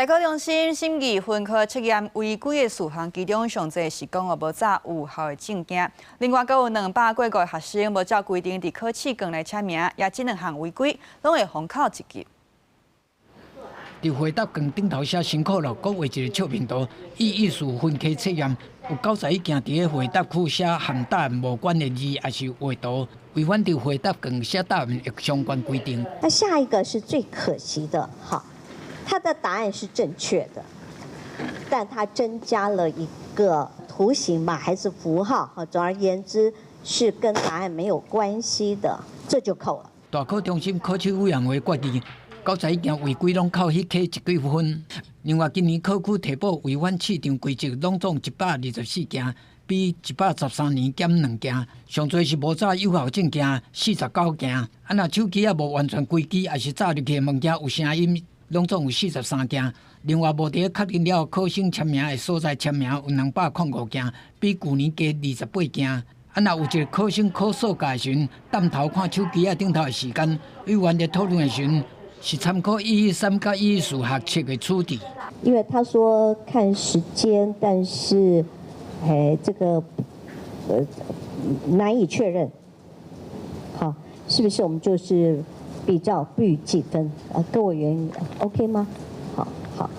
大考中心审议分科测验违规的事项，其中上侪是讲无查有效的证件，另外，还有200多个学生无照规定伫考试卷来签名，也这2项违规，拢会封考1级。伫回答卷顶头写辛苦了，各画一个笑面图，艺术分科测验有91件伫个回答区写和答案无关的字，也是画图，违反伫回答卷写答案的相关规定。那下一个是最可惜的，好。 他的答案是正确的，但他增加了一个图形嘛，还是符号？哈，总而言之是跟答案没有关系的，这就扣了。大考中心考试委员会决议，91件违规拢扣迄科1几分。另外，今年考区提报违反市场规则，拢总124件，比113年减2件。上侪是无查有效证件49件。啊，若手机啊无完全关机，也是插入去的物件有声音。 拢总有43件，另外无伫确定了考生签名的所在签名有205件，比去年加28件。啊，若有一个考生考数学的时阵，探头看手机顶头的时间，委员在讨论的时阵是参考113甲114数学册的处理。因为他说看时间，但是，这个难以确认。好，是不是我们就是？ 比较不予计分，各位委员 OK 吗？好。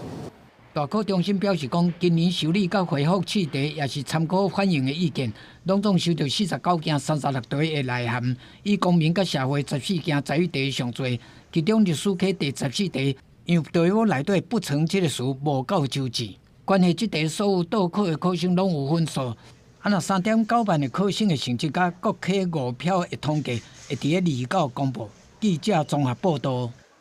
大考中心表示讲，今年受理甲回复试题也是参考反映的意见，拢总收到49件36题的内涵，以公民甲社会14件才艺题上侪，其中历史科第14题，因为题目内底不成这个词无够周字，关系这题所有倒考的考生拢有分数。啊，若3点9万的考生的成绩甲国科5票的统计，会伫个29公布。记者综合报道。